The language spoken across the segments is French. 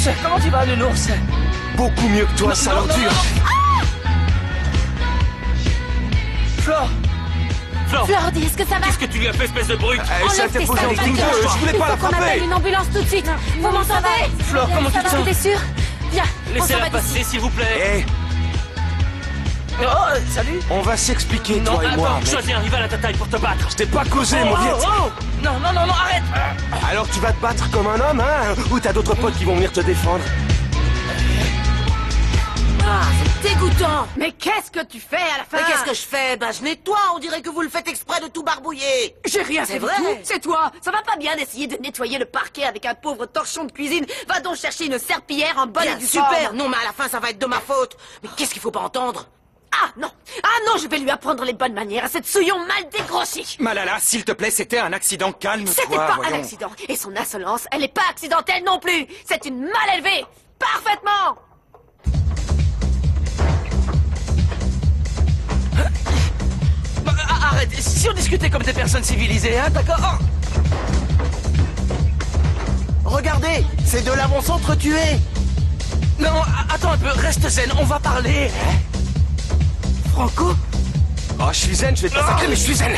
Nounours, comment tu vas, Nounours? Beaucoup mieux que toi, salenture. Flore! Flore! Flordy, est-ce que ça va? Qu'est-ce que tu lui as fait, espèce de brute? Elle s'est Enlève tes interposée entre nous sacs, deux, je voulais pas la Il faut qu'on appelle frapper. une ambulance tout de suite. Vous m'entendez? Flore, comment tu te sens? T'es sûr? Viens, on s'en Laissez-la va d'ici. passer, s'il vous plaît. Eh, Oh, salut! on va s'expliquer, Non, toi et moi. attends, mec. choisis un rival à ta taille pour te battre. Je t'ai pas causé, mon vieux. Non, non, non, non, arrête! Alors tu vas te battre comme un homme, hein? Ou t'as d'autres potes qui vont venir te défendre? Ah, c'est dégoûtant. Mais qu'est-ce que tu fais à la fin? Mais qu'est-ce que je fais? Ben, je nettoie. On dirait que vous le faites exprès de tout barbouiller. J'ai rien C'est fait du vrai. tout. C'est toi. Ça va pas bien d'essayer de nettoyer le parquet avec un pauvre torchon de cuisine. Va donc chercher une serpillière en bonne et Bien, due super. forme. Non, mais à la fin, ça va être de ma faute. Mais qu'est-ce qu'il faut pas entendre? Ah non, je vais lui apprendre les bonnes manières à cette souillon mal dégrossée. Malala, s'il te plaît, c'était un accident, calme-toi, C'était pas voyons. un accident. Et son insolence, elle n'est pas accidentelle non plus. C'est une mal élevée. Parfaitement. Bah, arrête, si on discutait comme des personnes civilisées, hein, d'accord? Regardez, ces deux-là vont s'entretuer. Non, attends un peu, reste zen, on va parler. Franco? Oh, je suis zen, je vais te massacrer, mais je suis zen.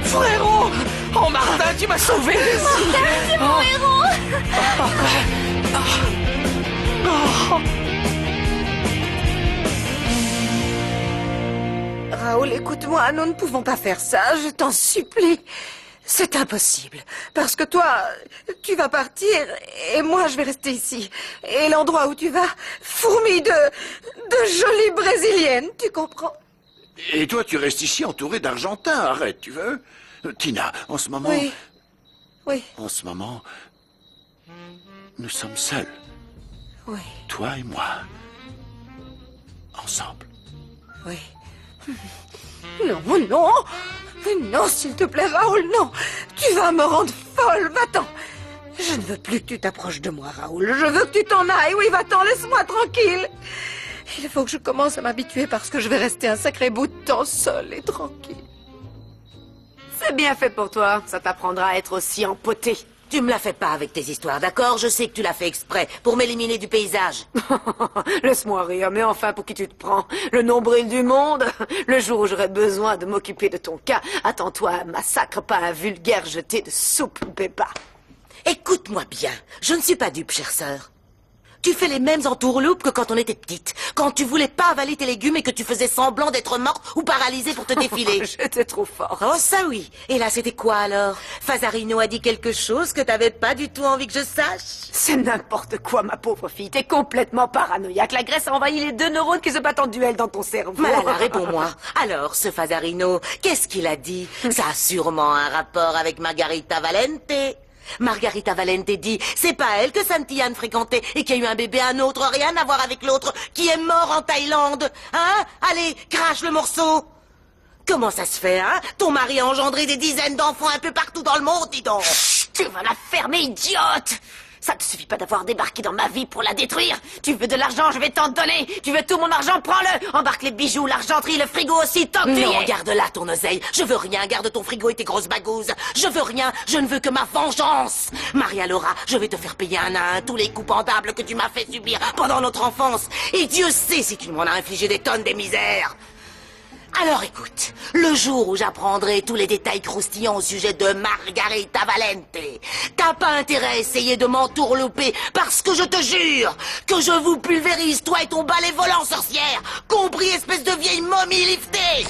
Frérot! Oh, Martin, tu m'as sauvé! C'est mon héros. Raoul, écoute-moi, nous ne pouvons pas faire ça, je t'en supplie. C'est impossible, parce que toi, tu vas partir, et moi, je vais rester ici. Et l'endroit où tu vas fourmille de jolies Brésiliennes, tu comprends? Et toi, tu restes ici entouré d'Argentins. Arrête, tu veux? Tina, en ce moment... Oui, oui, En ce moment... Nous sommes seuls. oui, Toi et moi. Ensemble. oui. Non, non, non, s'il te plaît, Raoul, non. Tu vas me rendre folle, va-t'en. Je ne veux plus que tu t'approches de moi, Raoul. Je veux que tu t'en ailles, oui, va-t'en, laisse-moi tranquille. Il faut que je commence à m'habituer parce que je vais rester un sacré bout de temps seule et tranquille. C'est bien fait pour toi. Ça t'apprendra à être aussi empoté. Tu me la fais pas avec tes histoires, d'accord? Je sais que tu l'as fait exprès pour m'éliminer du paysage. Laisse-moi rire, mais enfin, pour qui tu te prends? Le nombril du monde? Le jour où j'aurai besoin de m'occuper de ton cas, attends-toi à un massacre, pas un vulgaire jeté de soupe, Béba. Écoute-moi bien, je ne suis pas dupe, chère sœur. Tu fais les mêmes entourloupes que quand on était petite, quand tu voulais pas avaler tes légumes et que tu faisais semblant d'être morte ou paralysée pour te défiler. J'étais trop fort. Oh, ça oui. Et là, c'était quoi alors? Fazarino a dit quelque chose que t'avais pas du tout envie que je sache? C'est n'importe quoi, ma pauvre fille. T'es complètement paranoïaque. La graisse a envahi les 2 neurones qui se battent en duel dans ton cerveau. Malala, réponds-moi. Alors, ce Fazarino, qu'est-ce qu'il a dit? Ça a sûrement un rapport avec Margarita Valente. Margarita Valente dit, c'est pas elle que Santillan fréquentait et qui a eu un bébé, un autre, rien à voir avec l'autre, qui est mort en Thaïlande. Hein? Allez, crache le morceau. Comment ça se fait, hein? Ton mari a engendré des dizaines d'enfants un peu partout dans le monde, dis donc. Chut, tu vas la fermer, idiote! Ça ne suffit pas d'avoir débarqué dans ma vie pour la détruire. Tu veux de l'argent, je vais t'en donner. Tu veux tout mon argent, prends-le. Embarque les bijoux, l'argenterie, le frigo aussi, tant que tu y Non, es. garde là ton oseille. Je veux rien, garde ton frigo et tes grosses bagouses. Je veux rien, je ne veux que ma vengeance. Maria Laura, je vais te faire payer un à un tous les coups pendables que tu m'as fait subir pendant notre enfance. Et Dieu sait si tu m'en as infligé des tonnes des misères. Alors écoute, le jour où j'apprendrai tous les détails croustillants au sujet de Margarita Valente, t'as pas intérêt à essayer de m'entourlouper parce que je te jure que je vous pulvérise, toi et ton balai volant, sorcière, compris, espèce de vieille momie liftée.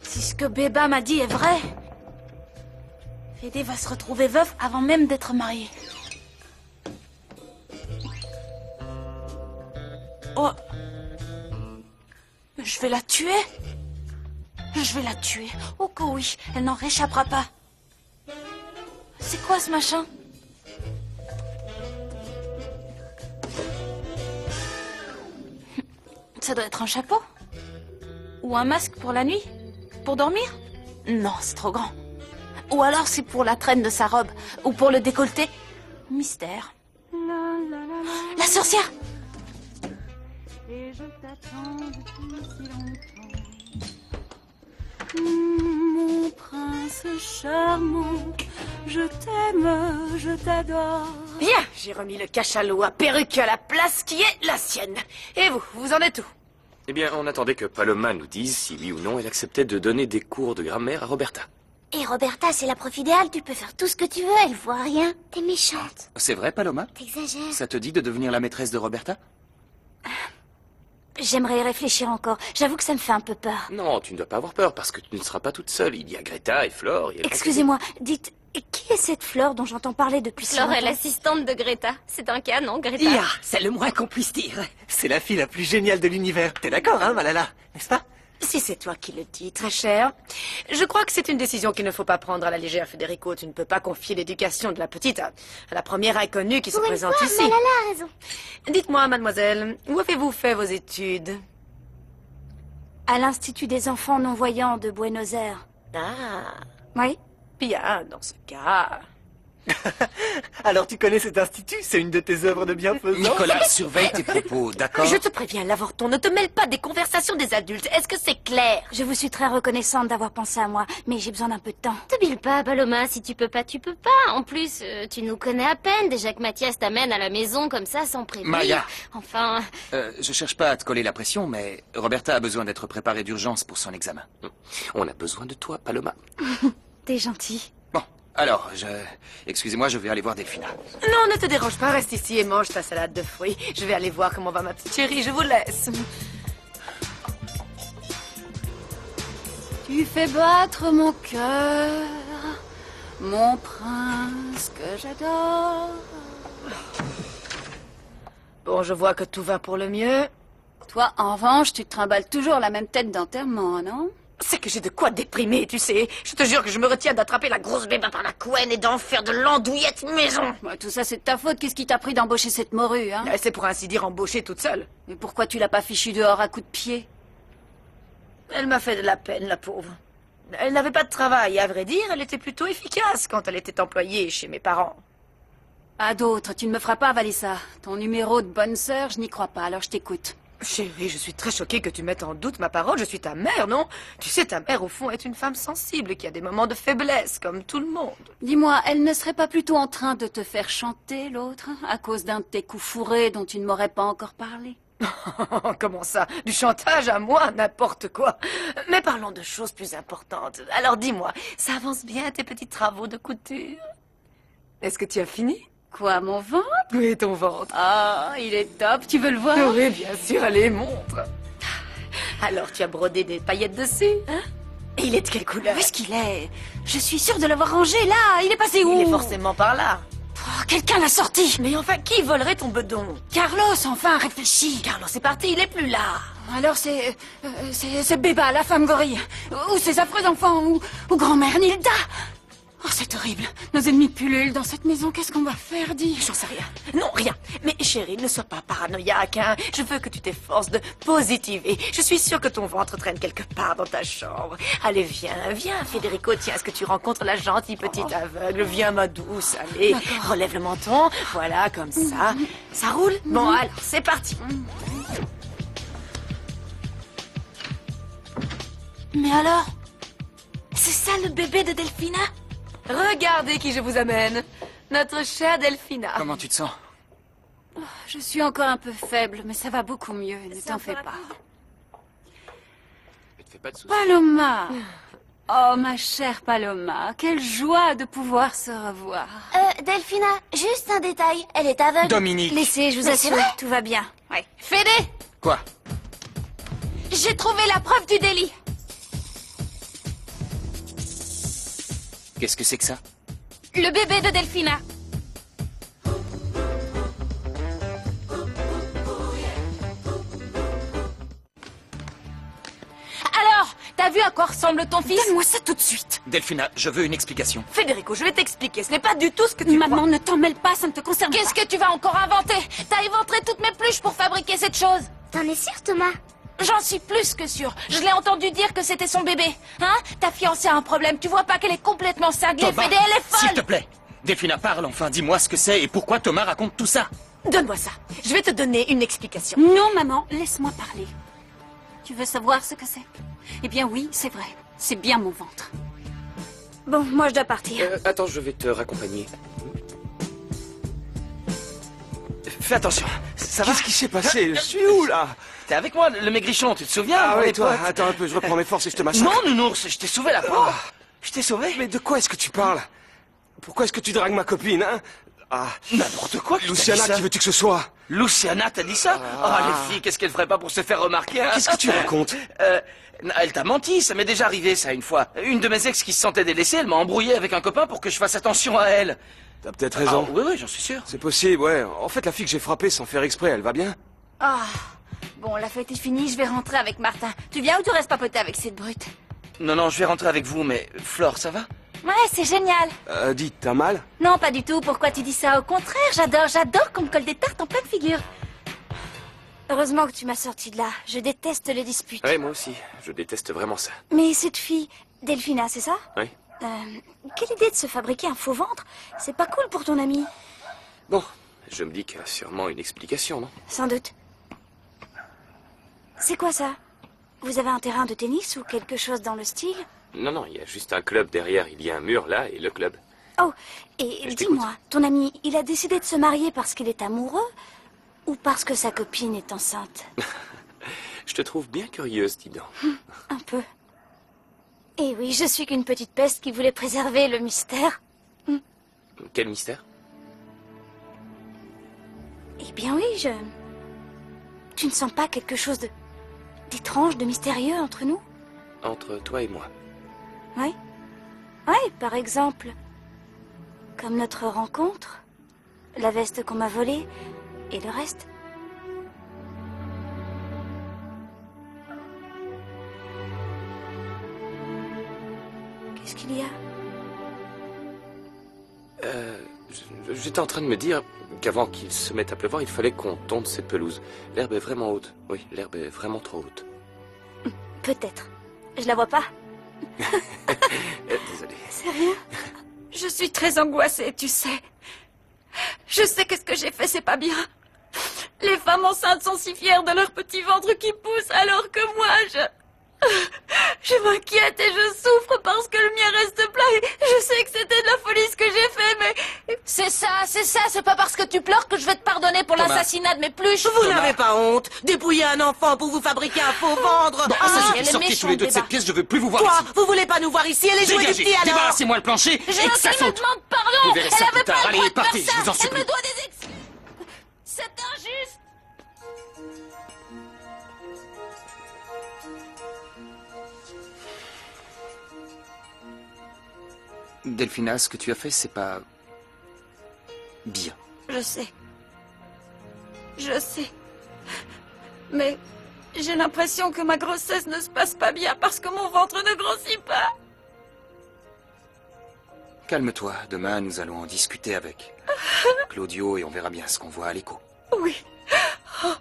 Si ce que Béba m'a dit est vrai, Fédé va se retrouver veuf avant même d'être marié. Oh. Je vais la tuer. Je vais la tuer. Oh que oui, elle n'en réchappera pas. C'est quoi ce machin? Ça doit être un chapeau. Ou un masque pour la nuit. Pour dormir? Non, c'est trop grand. Ou alors c'est pour la traîne de sa robe. Ou pour le décolleté. Mystère. La sorcière! Et je t'attends depuis si longtemps. Mon prince charmant, je t'aime, je t'adore. Bien, j'ai remis le cachalot à perruque à la place qui est la sienne. Et vous, vous en êtes où? Eh bien, on attendait que Paloma nous dise si oui ou non elle acceptait de donner des cours de grammaire à Roberta. Et Roberta, c'est la prof idéale, tu peux faire tout ce que tu veux, elle voit rien. T'es méchante. C'est vrai, Paloma? T'exagères. Ça te dit de devenir la maîtresse de Roberta? J'aimerais y réfléchir encore. J'avoue que ça me fait un peu peur. Non, tu ne dois pas avoir peur parce que tu ne seras pas toute seule. Il y a Greta et Flore. Et Excusez-moi, dites, qui est cette Fleur dont j'entends parler depuis si longtemps? Flore est l'assistante de Greta. C'est un cas, non, Greta? Ya, c'est le moins qu'on puisse dire. C'est la fille la plus géniale de l'univers. T'es d'accord, hein, Malala? N'est-ce pas? Si c'est toi qui le dis, très cher, je crois que c'est une décision qu'il ne faut pas prendre à la légère, Federico. Tu ne peux pas confier l'éducation de la petite à la première inconnue qui se présente ici. Malala a raison. Dites-moi, mademoiselle, où avez-vous fait vos études? À l'Institut des enfants non-voyants de Buenos Aires. Ah, Oui? bien, dans ce cas... Alors tu connais cet institut? C'est une de tes œuvres de bienfaisance? Nicolas, surveille tes propos, d'accord? Je te préviens, l'avorton, ne te mêle pas des conversations des adultes. Est-ce que c'est clair? Je vous suis très reconnaissante d'avoir pensé à moi, mais j'ai besoin d'un peu de temps. Te bile pas, Paloma, si tu peux pas, tu peux pas. En plus, tu nous connais à peine. Déjà que Mathias t'amène à la maison comme ça, sans prévenir. Maya. Enfin... Je cherche pas à te coller la pression, mais Roberta a besoin d'être préparée d'urgence pour son examen. On a besoin de toi, Paloma. T'es gentil. Bon, alors, excusez-moi, je vais aller voir Delphina. Non, ne te dérange pas, reste ici et mange ta salade de fruits. Je vais aller voir comment va ma petite chérie, je vous laisse. Tu fais battre mon cœur, mon prince que j'adore. Bon, je vois que tout va pour le mieux. Toi, en revanche, tu te trimbales toujours la même tête d'enterrement, non? C'est que j'ai de quoi déprimer, tu sais. Je te jure que je me retiens d'attraper la grosse bébé par la couenne et d'en faire de l'andouillette maison. Ouais, tout ça, c'est de ta faute. Qu'est-ce qui t'a pris d'embaucher cette morue, hein? Elle s'est pour ainsi dire embauchée toute seule. Mais pourquoi tu l'as pas fichue dehors à coups de pied? Elle m'a fait de la peine, la pauvre. Elle n'avait pas de travail, et à vrai dire, elle était plutôt efficace quand elle était employée chez mes parents. À d'autres, tu ne me feras pas avaler ça. Ton numéro de bonne sœur, je n'y crois pas, alors je t'écoute. Chérie, je suis très choquée que tu mettes en doute ma parole. Je suis ta mère, non? Tu sais, ta mère, au fond, est une femme sensible qui a des moments de faiblesse, comme tout le monde. Dis-moi, elle ne serait pas plutôt en train de te faire chanter, l'autre, à cause d'un de tes coups fourrés dont tu ne m'aurais pas encore parlé? Comment ça? Du chantage à moi? N'importe quoi. Mais parlons de choses plus importantes. Alors dis-moi, ça avance bien tes petits travaux de couture? Est-ce que tu as fini? Quoi, mon ventre? Oui, ton ventre. Ah, il est top, tu veux le voir? Oui, bien sûr, allez, montre. Alors, tu as brodé des paillettes dessus, hein? Et il est de quelle couleur? Où est-ce qu'il est? Je suis sûre de l'avoir rangé, là. Il est passé où? Il est forcément par là. Oh, quelqu'un l'a sorti. Mais enfin, qui volerait ton bedon? Carlos, enfin, réfléchis. Carlos est parti, il est plus là. Alors c'est Béba, la femme gorille. Ou ses affreux enfants, ou grand-mère Nilda. Oh, c'est horrible. Nos ennemis pullulent dans cette maison. Qu'est-ce qu'on va faire, dis? J'en sais rien. Non, rien. Mais chérie, ne sois pas paranoïaque, hein. Je veux que tu t'efforces de positiver. Je suis sûre que ton ventre traîne quelque part dans ta chambre. Allez, viens, Federico. Tiens, est-ce que tu rencontres la gentille petite aveugle? Viens, ma douce. Allez, relève le menton. Voilà, comme ça. Ça roule? Bon, alors, c'est parti. Mais alors? C'est ça le bébé de Delphina? Regardez qui je vous amène. Notre chère Delphina. Comment tu te sens? Je suis encore un peu faible, mais ça va beaucoup mieux. Ne t'en fais pas. Ne te fais pas de soucis. Paloma. Oh, ma chère Paloma. Quelle joie de pouvoir se revoir. Delphina, juste un détail. Elle est aveugle. Dominique. Laissez, je vous Mais c'est assure, vrai tout va bien. Ouais. Fédé, Quoi? j'ai trouvé la preuve du délit. Qu'est-ce que c'est que ça? Le bébé de Delphina. Alors, t'as vu à quoi ressemble ton fils? Donne-moi ça tout de suite. Delphina, je veux une explication. Federico, je vais t'expliquer. Ce n'est pas du tout ce que tu Maman, crois. ne t'en mêle pas, ça ne te concerne pas. Qu'est-ce que tu vas encore inventer? T'as éventré toutes mes peluches pour fabriquer cette chose. T'en es sûr, Thomas? J'en suis plus que sûre. Je l'ai entendu dire que c'était son bébé. Hein? Ta fiancée a un problème. Tu vois pas qu'elle est complètement cinglée, Thomas, Fédé, elle est folle. s'il te plaît. Delphina, parle enfin. Dis-moi ce que c'est et pourquoi Thomas raconte tout ça. Donne-moi ça. Je vais te donner une explication. Non, maman, laisse-moi parler. Tu veux savoir ce que c'est? Eh bien oui, c'est vrai. C'est bien mon ventre. Bon, moi je dois partir. Attends, je vais te raccompagner. Fais attention. Ça va? Qu'est-ce qui s'est passé? Je suis où, là? T'es avec moi, le maigrichon, tu te souviens? Ah ouais, les toi, potes attends un peu, je reprends mes forces et je te massacre. Non, nounours, je t'ai sauvé la peau. Je t'ai sauvé. Mais de quoi est-ce que tu parles? Pourquoi est-ce que tu dragues ma copine, hein? Ah, n'importe quoi. Luciana, qui veux-tu que ce soit? Luciana, t'as dit ça? Les filles, qu'est-ce qu'elles feraient pas pour se faire remarquer, hein? Qu'est-ce que tu racontes? Elle t'a menti, ça m'est déjà arrivé, ça, une fois. Une de mes ex qui se sentait délaissée, elle m'a embrouillé avec un copain pour que je fasse attention à elle. T'as peut-être raison. Oui, j'en suis sûr. C'est possible, ouais. En fait, la fille que j'ai frappée sans faire exprès, elle va bien? Ah, bon, la fête est finie, je vais rentrer avec Martin. Tu viens ou tu restes papoter avec cette brute? Non, je vais rentrer avec vous, mais Flore, ça va? Ouais, c'est génial. Dis, t'as mal? Non, pas du tout. Pourquoi tu dis ça? Au contraire, j'adore qu'on me colle des tartes en pleine figure. Heureusement que tu m'as sorti de là. Je déteste les disputes. Ouais, moi aussi. Je déteste vraiment ça. Mais cette fille, Delphina, c'est ça? Oui. Quelle idée de se fabriquer un faux ventre? C'est pas cool pour ton ami. Bon, je me dis qu'il y a sûrement une explication, non? Sans doute. C'est quoi ça? Vous avez un terrain de tennis ou quelque chose dans le style? Non, il y a juste un club derrière. Il y a un mur là et le club. Oh, et dis-moi, ton ami, il a décidé de se marier parce qu'il est amoureux ou parce que sa copine est enceinte? Je te trouve bien curieuse, dis donc. Un peu. Eh oui, je suis qu'une petite peste qui voulait préserver le mystère. Quel mystère? Eh bien oui, Tu ne sens pas quelque chose d'étrange, de mystérieux entre nous? Entre toi et moi. Oui. Oui, par exemple, comme notre rencontre, la veste qu'on m'a volée et le reste. Qu'est-ce qu'il y a? J'étais en train de me dire qu'avant qu'il se mette à pleuvoir, il fallait qu'on tonde cette pelouse. L'herbe est vraiment haute. Oui, l'herbe est vraiment trop haute. Peut-être. Je la vois pas. Désolé. C'est rien. Je suis très angoissée, tu sais. Je sais que ce que j'ai fait, c'est pas bien. Les femmes enceintes sont si fières de leur petit ventre qui pousse, alors que moi, je m'inquiète et je souffre parce que le mien reste plat et je sais que c'était de la folie ce que j'ai fait, mais... C'est ça, c'est pas parce que tu pleures que je vais te pardonner pour l'assassinat de mes pluches. Vous n'avez pas honte dépouiller un enfant pour vous fabriquer un faux ventre. Bon, ça suffit, sortez tous les deux de cette pièce, je veux plus vous voir Toi, ici. vous voulez pas nous voir ici, allez jouer du Dégagez, petit alors. débarrassez-moi le plancher et que ça Elle me saute. demande pardon. Vous verrez ça Elle plus avait tard. pas le Allez, droit de partez, faire ça. je vous en Elle supplie. me doit des excuses. C'est injuste. Delphina, ce que tu as fait, c'est pas... bien. Je sais. Je sais. Mais j'ai l'impression que ma grossesse ne se passe pas bien parce que mon ventre ne grossit pas. Calme-toi, demain nous allons en discuter avec Claudio et on verra bien ce qu'on voit à l'écho. Oui. Oh.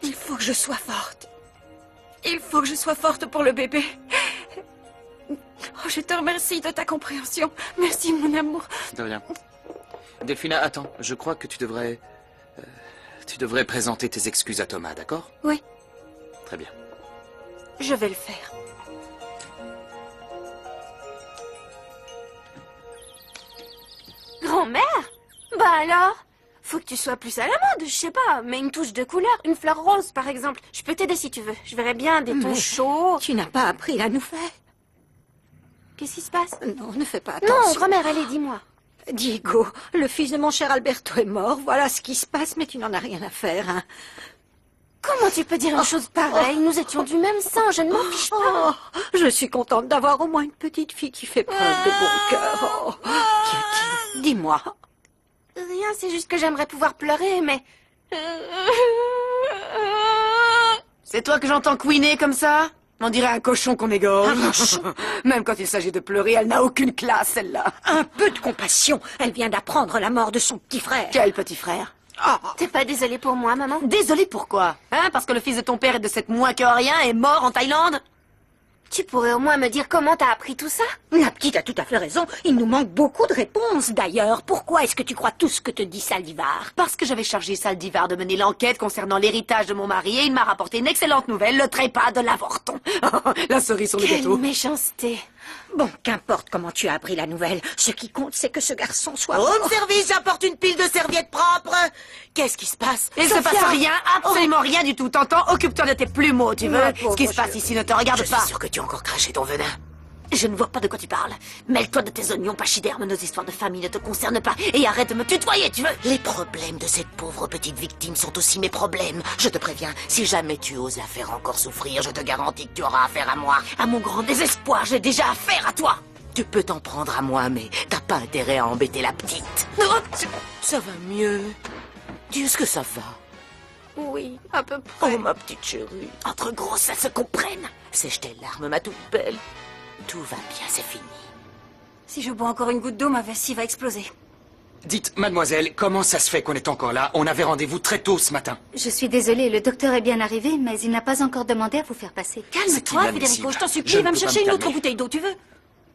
Il faut que je sois forte. Il faut que je sois forte pour le bébé. Oh, je te remercie de ta compréhension. Merci, mon amour. De rien. Delphina, attends, je crois que tu devrais présenter tes excuses à Thomas, d'accord? Oui. Très bien. Je vais le faire. Grand-mère? Bah alors? Faut que tu sois plus à la mode, je sais pas. Mais une touche de couleur, une fleur rose par exemple. Je peux t'aider si tu veux. Je verrais bien des tons chauds. Tu n'as pas appris à nous faire. Qu'est-ce qui se passe? Non, ne fais pas attention. Non, grand-mère, allez, dis-moi. Diego, le fils de mon cher Alberto est mort. Voilà ce qui se passe, mais tu n'en as rien à faire, hein. Comment tu peux dire une chose pareille? Nous étions du même sang, je ne m'en fiche pas. Je suis contente d'avoir au moins une petite fille qui fait preuve de bon cœur. Oh. Qui dis-moi. Rien, c'est juste que j'aimerais pouvoir pleurer, mais... C'est toi que j'entends couiner comme ça? On dirait un cochon qu'on égorge. Même quand il s'agit de pleurer, elle n'a aucune classe, celle-là. Un peu de compassion. Elle vient d'apprendre la mort de son petit frère. Quel petit frère? T'es pas désolée pour moi, maman? Désolée pourquoi? Hein? Parce que le fils de ton père et de cette moins que rien est mort en Thaïlande? Tu pourrais au moins me dire comment t'as appris tout ça? La petite a tout à fait raison. Il nous manque beaucoup de réponses. D'ailleurs, pourquoi est-ce que tu crois tout ce que te dit Saldivar? Parce que j'avais chargé Saldivar de mener l'enquête concernant l'héritage de mon mari et il m'a rapporté une excellente nouvelle, le trépas de l'avorton. La cerise sur le Quelle gâteau. méchanceté. Bon, qu'importe comment tu as appris la nouvelle. Ce qui compte, c'est que ce garçon soit Room mort. service, j'apporte une pile de serviettes propres. Qu'est-ce qui se passe? Il se Sophia! passe rien, absolument rien du tout. T'entends? Occupe-toi de tes plumeaux, tu veux? Ma pauvre Ce qui se passe ici ne te regarde Je pas. suis sûr que tu as encore craché ton venin. Je ne vois pas de quoi tu parles. Mêle-toi de tes oignons pachydermes, nos histoires de famille ne te concernent pas. Et arrête de me tutoyer, tu veux? Les problèmes de cette pauvre petite victime sont aussi mes problèmes. Je te préviens, si jamais tu oses la faire encore souffrir, je te garantis que tu auras affaire à moi. À mon grand désespoir, j'ai déjà affaire à toi. Tu peux t'en prendre à moi, mais t'as pas intérêt à embêter la petite. Ça va mieux. Dis-ce que ça va? Oui, à peu près. Oh, ma petite chérie. Entre grosses, ça se comprenne. Sèche tes larmes, ma toute belle. Tout va bien, c'est fini. Si je bois encore une goutte d'eau, ma vessie va exploser. Dites, mademoiselle, comment ça se fait qu'on est encore là? On avait rendez-vous très tôt ce matin. Je suis désolée, le docteur est bien arrivé, mais il n'a pas encore demandé à vous faire passer. Calme-toi, Federico, je t'en Je supplie, ne va me peux pas chercher me une autre calmer. bouteille d'eau, tu veux?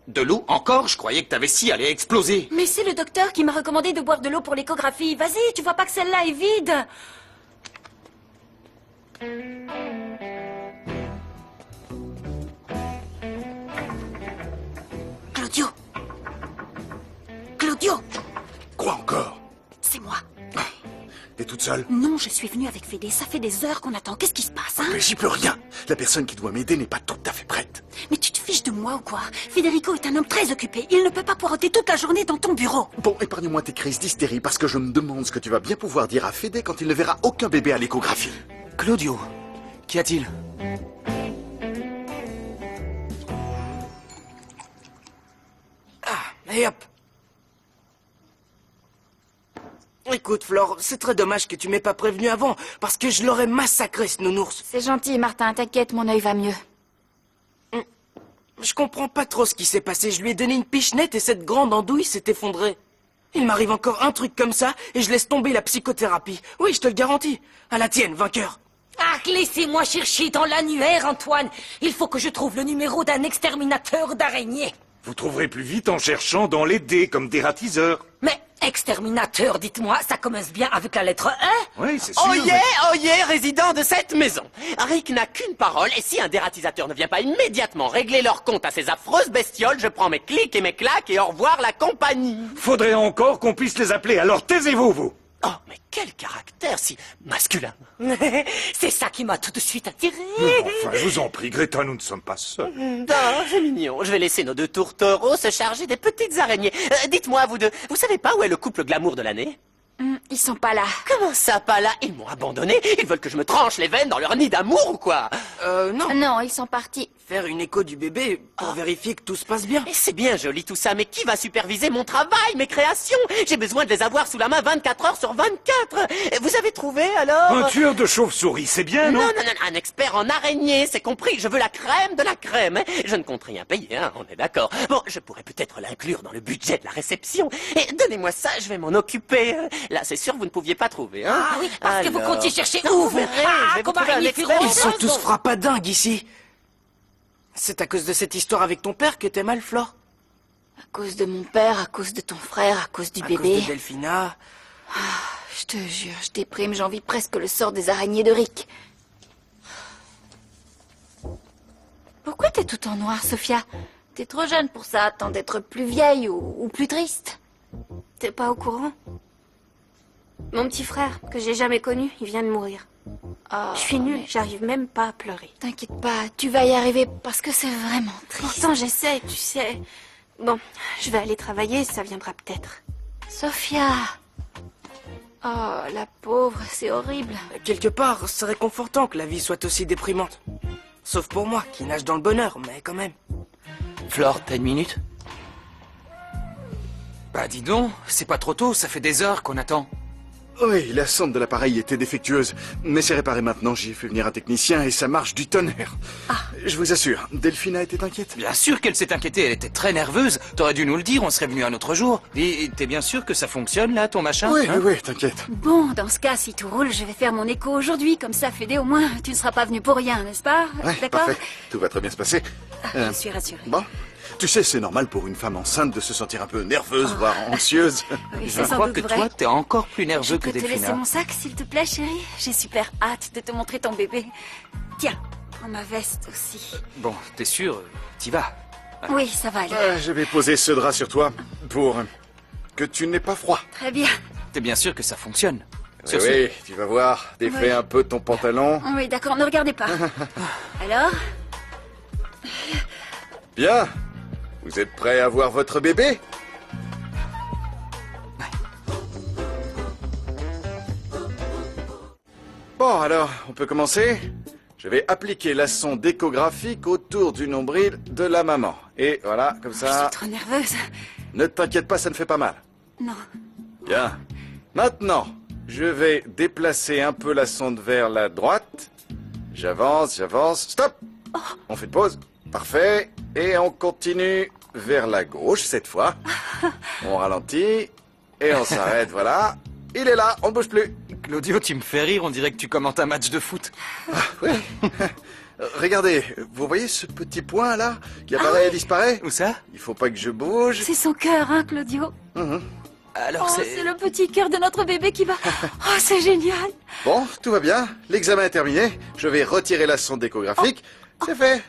De l'eau? Encore? Je croyais que ta vessie allait exploser. Mais c'est le docteur qui m'a recommandé de boire de l'eau pour l'échographie. Vas-y, tu vois pas que celle-là est vide? Claudio! Claudio! Quoi encore? C'est moi. T'es toute seule? Non, je suis venue avec Fédé. Ça fait des heures qu'on attend. Qu'est-ce qui se passe, hein? Mais j'y peux rien. La personne qui doit m'aider n'est pas tout à fait prête. Mais tu te fiches de moi ou quoi? Federico est un homme très occupé. Il ne peut pas poireauter toute la journée dans ton bureau. Bon, épargne-moi tes crises d'hystérie parce que je me demande ce que tu vas bien pouvoir dire à Fédé quand il ne verra aucun bébé à l'échographie. Claudio, qu'y a-t-il? Et hop. Écoute, Flore, c'est très dommage que tu m'aies pas prévenu avant, parce que je l'aurais massacré, ce nounours. C'est gentil, Martin. T'inquiète, mon œil va mieux. Je comprends pas trop ce qui s'est passé. Je lui ai donné une pichenette et cette grande andouille s'est effondrée. Il m'arrive encore un truc comme ça et je laisse tomber la psychothérapie. Oui, je te le garantis. À la tienne, vainqueur. Ah, laissez-moi chercher dans l'annuaire, Antoine. Il faut que je trouve le numéro d'un exterminateur d'araignées. Vous trouverez plus vite en cherchant dans les dés comme des ratiseurs. Mais exterminateur, dites-moi, ça commence bien avec la lettre E? Oui, c'est sûr. Oh yeah, résident de cette maison. Rick n'a qu'une parole, et si un dératisateur ne vient pas immédiatement régler leur compte à ces affreuses bestioles, je prends mes clics et mes claques et au revoir la compagnie. Faudrait encore qu'on puisse les appeler, alors taisez-vous, vous. Oh, mais quel caractère si masculin. C'est ça qui m'a tout de suite attiré. Enfin, je vous en prie, Greta, nous ne sommes pas seuls. Oh, c'est mignon. Je vais laisser nos deux tourtereaux se charger des petites araignées. Dites-moi, vous deux, vous savez pas où est le couple glamour de l'année? Ils sont pas là. Comment ça, pas là? Ils m'ont abandonné. Ils veulent que je me tranche les veines dans leur nid d'amour ou quoi? Non. Non, ils sont partis. Faire une écho du bébé pour vérifier que tout se passe bien. Et c'est bien joli tout ça, mais qui va superviser mon travail, mes créations? J'ai besoin de les avoir sous la main 24 heures sur 24. Vous avez trouvé, alors? Un tueur de chauve-souris, c'est bien, non? Non, un expert en araignées, c'est compris. Je veux la crème de la crème. Je ne compte rien payer, hein, on est d'accord. Bon, je pourrais peut-être l'inclure dans le budget de la réception. Et donnez-moi ça, je vais m'en occuper. Là, c'est sûr, vous ne pouviez pas trouver, hein? Ah oui, parce que vous comptiez chercher Non, où, vous vous? verrez, Ah, je vais vous comme trouver un araignée expert. Ils sont tous frappadingues ici. C'est à cause de cette histoire avec ton père que t'es mal, Flore? À cause de mon père, à cause de ton frère, à cause du À bébé. cause de Delphina. Je te jure, je déprime, j'envie presque le sort des araignées de Rick. Pourquoi t'es tout en noir, Sophia? T'es trop jeune pour ça, attends d'être plus vieille ou plus triste. T'es pas au courant? Mon petit frère, que j'ai jamais connu, il vient de mourir. Je suis nulle, j'arrive même pas à pleurer. T'inquiète pas, tu vas y arriver parce que c'est vraiment triste. Pourtant, j'essaie, tu sais. Bon, je vais aller travailler, ça viendra peut-être. Sophia! Oh, la pauvre, c'est horrible. Quelque part, c'est réconfortant que la vie soit aussi déprimante. Sauf pour moi, qui nage dans le bonheur, mais quand même. Flore, t'as une minute? Bah dis donc, c'est pas trop tôt, ça fait des heures qu'on attend. Oui, la sonde de l'appareil était défectueuse. Mais c'est réparé maintenant, j'y ai fait venir un technicien et ça marche du tonnerre. Je vous assure, Delphina était inquiète. Bien sûr qu'elle s'est inquiétée, elle était très nerveuse. T'aurais dû nous le dire, on serait venu un autre jour. Et t'es bien sûr que ça fonctionne là, ton machin? Oui, hein? oui, t'inquiète. Bon, dans ce cas, si tout roule, je vais faire mon écho aujourd'hui. Comme ça, Fédé, au moins, tu ne seras pas venu pour rien, n'est-ce pas? Ouais, D'accord? parfait. Tout va très bien se passer. Je suis rassurée. Bon, tu sais, c'est normal pour une femme enceinte de se sentir un peu nerveuse, voire anxieuse. Oui, Je c'est sans crois doute que vrai. toi, t'es encore plus nerveux Je que peux te laisser Delphina. mon sac, s'il te plaît, chérie? J'ai super hâte de te montrer ton bébé. Tiens, prends ma veste aussi. Bon, t'es sûr, t'y vas. Oui, ça va aller. Je vais poser ce drap sur toi pour que tu n'aies pas froid. Très bien. T'es bien sûr que ça fonctionne. Oui, oui, tu vas voir. Défais Oui. un peu ton pantalon. Oui, d'accord, ne regardez pas. Alors? Bien. Vous êtes prêts à voir votre bébé? Bon, alors, on peut commencer? Je vais appliquer la sonde échographique autour du nombril de la maman. Et voilà, comme Je ça. suis trop nerveuse. Ne t'inquiète pas, ça ne fait pas mal. Non. Bien. Maintenant, je vais déplacer un peu la sonde vers la droite. J'avance, j'avance. Stop! On fait une pause. Parfait. Et on continue vers la gauche cette fois. On ralentit. Et on s'arrête, voilà. Il est là, on ne bouge plus. Claudio, tu me fais rire, on dirait que tu commentes un match de foot. Oui. Regardez, vous voyez ce petit point là qui apparaît et disparaît? Où ça? Il faut pas que je bouge. C'est son cœur, hein, Claudio? Alors Oh, c'est le petit cœur de notre bébé qui va... Oh, c'est génial! Bon, tout va bien. L'examen est terminé. Je vais retirer la sonde échographique. C'est fait.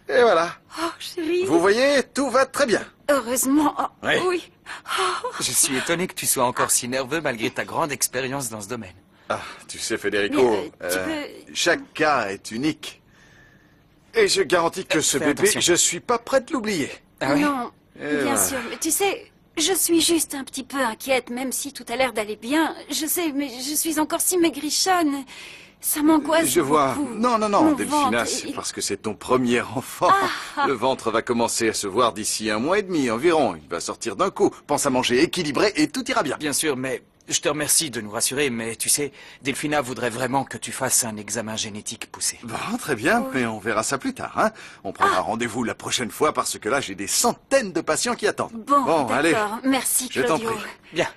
Et voilà. Oh, chérie. Vous voyez, tout va très bien. Heureusement. Oh, Oui. oui. Oh. Je suis étonné que tu sois encore si nerveux malgré ta grande expérience dans ce domaine. Ah, tu sais, Federico, chaque cas est unique. Et je garantis que ce Fais bébé, attention. je suis pas prêt de l'oublier. Ah oui? Non, Et bien voilà. sûr. Mais tu sais, je suis juste un petit peu inquiète, même si tout a l'air d'aller bien. Je sais, mais je suis encore si maigrichonne. Ça m'angoisse Je vois. beaucoup. Non, non, non, Mon Delphina, ventre, c'est il- parce que c'est ton premier enfant. Ah. Le ventre va commencer à se voir d'ici 1 mois et demi environ. Il va sortir d'un coup. Pense à manger équilibré et tout ira bien. Bien sûr, mais je te remercie de nous rassurer, mais tu sais, Delphina voudrait vraiment que tu fasses un examen génétique poussé. Bon, très bien, mais on verra ça plus tard, hein. On prendra rendez-vous la prochaine fois parce que là, j'ai des centaines de patients qui attendent. Bon, allez. d'accord. Merci, Je t'en Claudio. prie. Bien.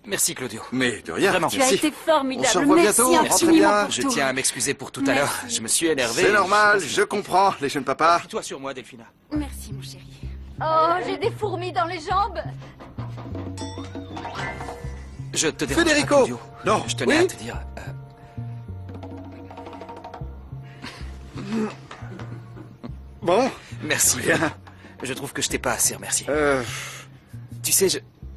Merci, Claudio. Mais de rien, Vraiment. Tu as été formidable. On se revoit Merci bientôt, rentrez infiniment bien. pour Je tout. tiens à m'excuser pour tout à Merci. l'heure. Je me suis énervé. C'est normal, je comprends, les jeunes papas. Toi sur moi, Delphina. Merci, mon chéri. Oh, j'ai des fourmis dans les jambes. Je te dérange pas, Federico. Claudio. Non, Je tenais oui. à te dire... Bon, Merci. rien. Je trouve que je t'ai pas assez remercié. Tu sais,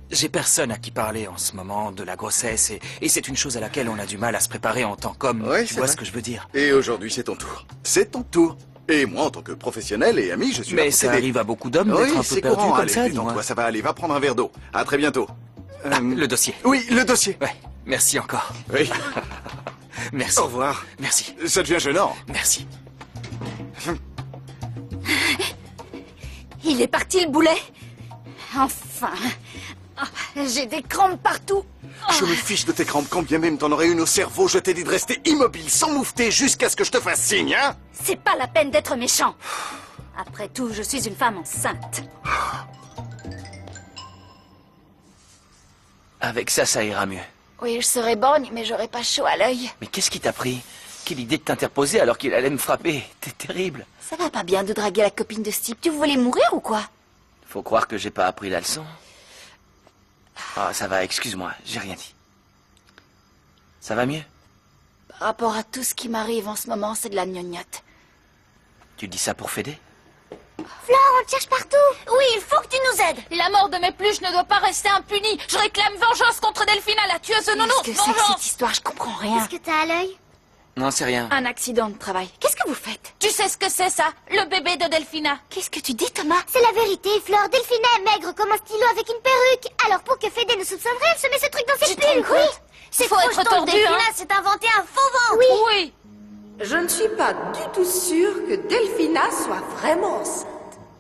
j'ai personne à qui parler en ce moment de la grossesse et c'est une chose à laquelle on a du mal à se préparer en tant qu'homme. Oui, tu c'est vois vrai. ce que je veux dire? Et aujourd'hui, c'est ton tour. C'est ton tour. Et moi, en tant que professionnel et ami, je suis là Mais pour ça t'aider. arrive à beaucoup d'hommes Oui, d'être un peu c'est perdus courant. comme Allez, ça, détends-toi, dis-moi. ça va aller. Va prendre un verre d'eau. À très bientôt. Le dossier. Oui, le dossier. Ouais, merci encore. Oui. Merci. Au revoir. Merci. Ça devient gênant. Merci. Il est parti, le boulet? Enfin. Ah, j'ai des crampes partout. Je me fiche de tes crampes, quand bien même t'en aurais une au cerveau. Je t'ai dit de rester immobile, sans moufter, jusqu'à ce que je te fasse signe, hein. C'est pas la peine d'être méchant. Après tout, je suis une femme enceinte. Avec ça, ça ira mieux. Oui, je serais borgne, mais j'aurais pas chaud à l'œil. Mais qu'est-ce qui t'a pris? Quelle idée de t'interposer alors qu'il allait me frapper? T'es terrible. Ça va pas bien de draguer la copine de ce type. Tu voulais mourir ou quoi? Faut croire que j'ai pas appris la leçon. Ah, ça va, excuse-moi, j'ai rien dit. Ça va mieux? Par rapport à tout ce qui m'arrive en ce moment, c'est de la gnognotte. Tu dis ça pour Fédé? Flore, on te cherche partout. Oui, il faut que tu nous aides. La mort de mes pluches ne doit pas rester impunie. Je réclame vengeance contre Delphina, la tueuse de nounours. Qu'est-ce que c'est que cette histoire? Je comprends rien. Qu'est-ce que t'as à l'œil? Non, c'est rien. Un accident de travail. Qu'est-ce que vous faites? Tu sais ce que c'est, ça? Le bébé de Delphina. Qu'est-ce que tu dis, Thomas? C'est la vérité, Flore. Delphina est maigre comme un stylo avec une perruque. Alors pour que Fédé ne soupçonne rien, elle se met ce truc dans ses pulls. Oui. C'est Faut faux, être je tombe. tordu, Delphina hein. s'est inventé un faux ventre. Oui. Je ne suis pas du tout sûre que Delphina soit vraiment enceinte.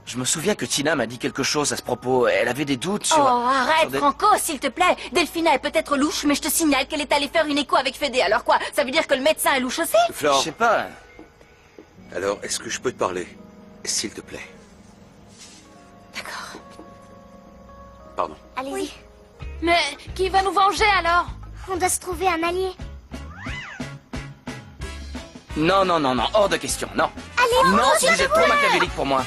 Je me souviens que Tina m'a dit quelque chose à ce propos. Elle avait des doutes sur... Oh, arrête, sur des- Franco, s'il te plaît. Delphina est peut-être louche, mais je te signale qu'elle est allée faire une écho avec Fédé. Alors quoi? Ça veut dire que le médecin est louche aussi? Flore. Je sais pas. Alors, est-ce que je peux te parler? S'il te plaît. D'accord. Pardon. Allez-y. Mais qui va nous venger alors? On doit se trouver un allié. Non, non, non, non, hors de question, non. Allez, Non, on vous êtes trop machiavélique pour moi.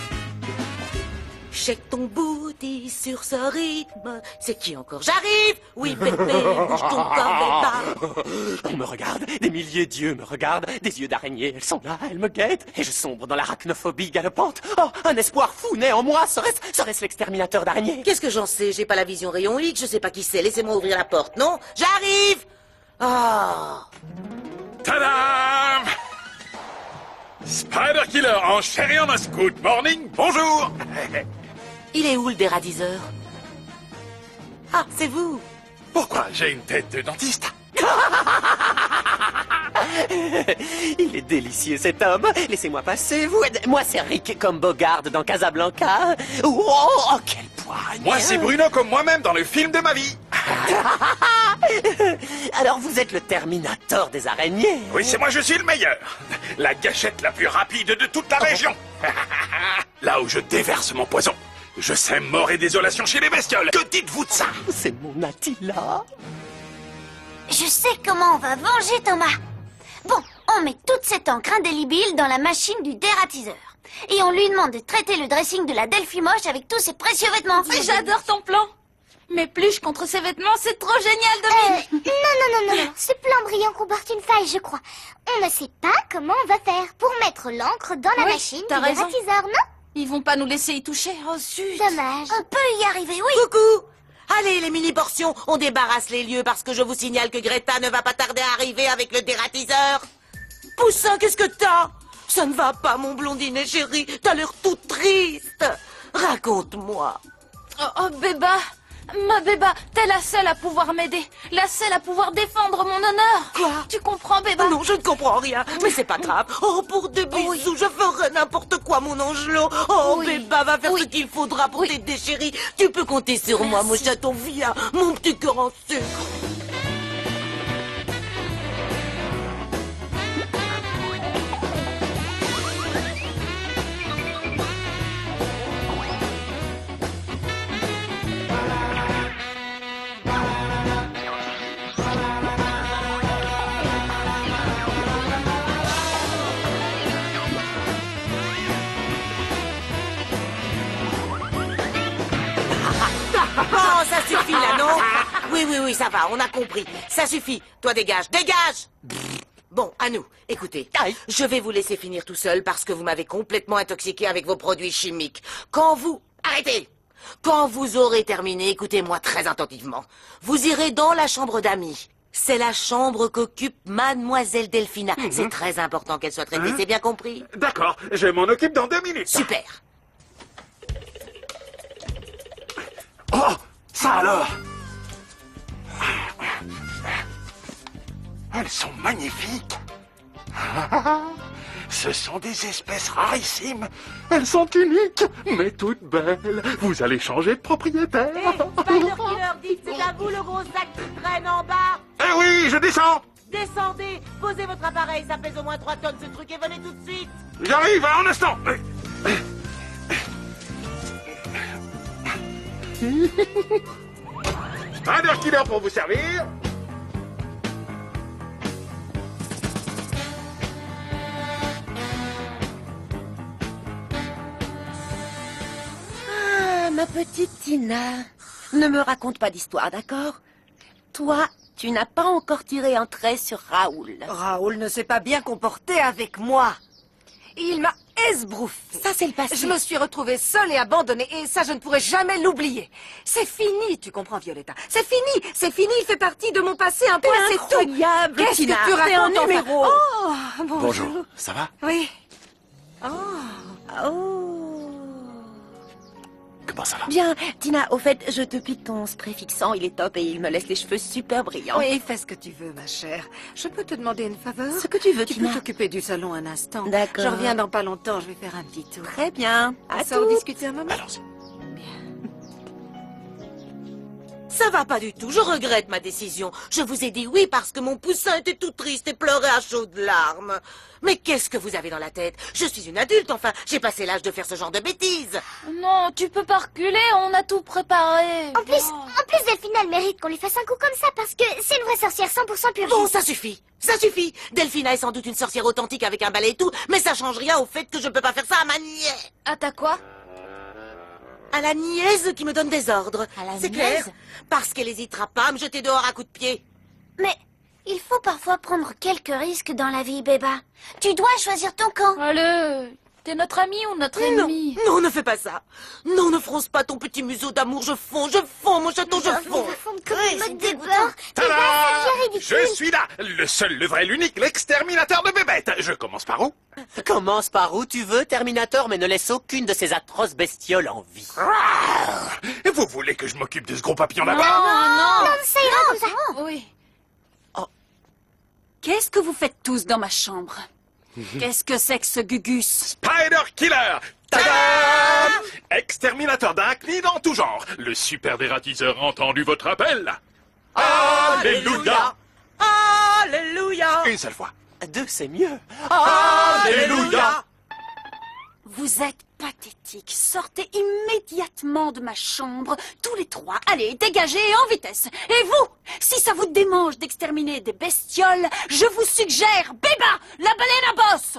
Shake ton booty sur ce rythme. C'est qui encore? J'arrive! Oui, bébé, bouge ton corps, bébé. On me regarde, des milliers d'yeux me regardent, des yeux d'araignée, elles sont là, elles me guettent, et je sombre dans l'arachnophobie galopante. Oh, un espoir fou naît en moi, serait-ce l'exterminateur d'araignées? Qu'est-ce que j'en sais? J'ai pas la vision rayon X, je sais pas qui c'est. Laissez-moi ouvrir la porte, non? J'arrive! Oh! Tadam! Spider Killer en chair et en os. Good morning, bonjour. Il est où le déradiseur? Ah, c'est vous! Pourquoi j'ai une tête de dentiste? Il est délicieux cet homme. Laissez-moi passer, vous. Moi, c'est Rick comme Bogard dans Casablanca. Oh, quel poigne! Moi, c'est Bruno comme moi-même dans le film de ma vie. Alors, vous êtes le Terminator des araignées. Oui, c'est moi, je suis le meilleur. La gâchette la plus rapide de toute la région. Là où je déverse mon poison. Je sème mort et désolation chez les bestioles. Que dites-vous de ça? C'est mon Attila. Je sais comment on va venger Thomas. Bon, on met toute cette encre indélébile dans la machine du dératiseur. Et on lui demande de traiter le dressing de la Delphimoche avec tous ses précieux vêtements. J'adore ton plan. Mais Pluche contre ses vêtements, c'est trop génial, Dominique. Non. Ce plan brillant comporte une faille, je crois. On ne sait pas comment on va faire pour mettre l'encre dans la Oui, machine t'as du raison. dératiseur, non? Ils vont pas nous laisser y toucher. Oh, zut. Dommage. On peut y arriver, oui. Coucou! Allez, les mini-portions, on débarrasse les lieux parce que je vous signale que Greta ne va pas tarder à arriver avec le dératiseur. Poussin, qu'est-ce que t'as? Ça ne va pas, mon blondinet chéri. T'as l'air tout triste. Raconte-moi. Oh, Béba. Ma Béba, t'es la seule à pouvoir m'aider. La seule à pouvoir défendre mon honneur. Quoi? Tu comprends, Béba? Non, je ne comprends rien. Mais c'est pas grave. Oh, pour des bisous, je ferai n'importe quoi, mon angelot. Oh, Oui. Béba va faire Oui. ce qu'il faudra pour t'aider, chérie. Tu peux compter sur moi, mon chaton. Viens, mon petit cœur en sucre. Oh, ça suffit là, non? Oui, ça va, on a compris. Ça suffit. Toi, dégage, dégage! Bon, à nous. Écoutez, je vais vous laisser finir tout seul parce que vous m'avez complètement intoxiqué avec vos produits chimiques. Quand vous... Arrêtez! Quand vous aurez terminé, écoutez-moi très attentivement. Vous irez dans la chambre d'amis. C'est la chambre qu'occupe Mademoiselle Delphina. C'est très important qu'elle soit traitée, c'est bien compris? D'accord, je m'en occupe dans 2 minutes. Super. Oh, ça alors? Elles sont magnifiques. Ce sont des espèces rarissimes. Elles sont uniques, mais toutes belles. Vous allez changer de propriétaire. Spider-Killer, dites, c'est à vous le gros sac qui traîne en bas. Eh oui, je descends. Descendez, posez votre appareil, ça pèse au moins 3 tonnes ce truc et venez tout de suite. J'arrive, un instant. Spider Killer pour vous servir. Ah, ma petite Tina, ne me raconte pas d'histoire, d'accord? Toi, tu n'as pas encore tiré un trait sur Raoul. Raoul ne s'est pas bien comporté avec moi. Il m'a esbrouffé. Ça, c'est le passé. Je me suis retrouvée seule et abandonnée, et ça, je ne pourrai jamais l'oublier. C'est fini, tu comprends, Violetta. C'est fini, il fait partie de mon passé, un point, c'est tout. Incroyable, Qu'est-ce Tina, que tu t'es un racontes, enfin? numéro. Oh, bonjour. Bonjour, ça va? Oui. Oh. Comment ça va? Bien, Tina, au fait, je te pique ton spray fixant, il est top et il me laisse les cheveux super brillants. Oui, fais ce que tu veux, ma chère. Je peux te demander une faveur? Ce que tu veux, Tu Tina. peux t'occuper du salon un instant. D'accord. Je reviens dans pas longtemps, je vais faire un petit tour. Très bien. À sort toutes. discuter un moment? Allons-y. Ça va pas du tout, je regrette ma décision. Je vous ai dit oui parce que mon poussin était tout triste et pleurait à chaudes larmes. Mais qu'est-ce que vous avez dans la tête? Je suis une adulte, enfin, j'ai passé l'âge de faire ce genre de bêtises. Non, tu peux pas reculer, on a tout préparé. En plus, Delphine, elle mérite qu'on lui fasse un coup comme ça parce que c'est une vraie sorcière 100% pure. Bon, ça suffit, ça suffit. Delphina est sans doute une sorcière authentique avec un balai et tout, mais ça change rien au fait que je peux pas faire ça à ma nièce. À ta quoi? À la nièce qui me donne des ordres. C'est clair? Parce qu'elle hésitera pas à me jeter dehors à coups de pied. Mais il faut parfois prendre quelques risques dans la vie, Béba. Tu dois choisir ton camp. Allez, t'es notre ami ou notre ennemi? Non, ne fais pas ça. Non, ne fronce pas ton petit museau d'amour. Je fonds, mon chaton, je fonds. C'est dégoûtant. Tada! ridicule. Je suis là, le seul, le vrai, l'unique, l'exterminateur de bébêtes. Je commence par où? Commence par où tu veux, Terminator, mais ne laisse aucune de ces atroces bestioles en vie. Vous voulez que je m'occupe de ce gros papillon Non, là-bas? non. Ça ira comme ça. Oui. Oh. Qu'est-ce que vous faites tous dans ma chambre? Qu'est-ce que c'est que ce gugus? Spider Killer! Tada! Exterminateur d'arachnides en tout genre. Le super dératiseur a entendu votre appel. Alléluia! Alléluia! Une seule fois. Deux, c'est mieux. Alléluia! Vous êtes pathétiques. Sortez immédiatement de ma chambre, tous les trois. Allez, dégagez en vitesse. Et vous, si ça vous démange d'exterminer des bestioles, je vous suggère Béba, la baleine à bosse.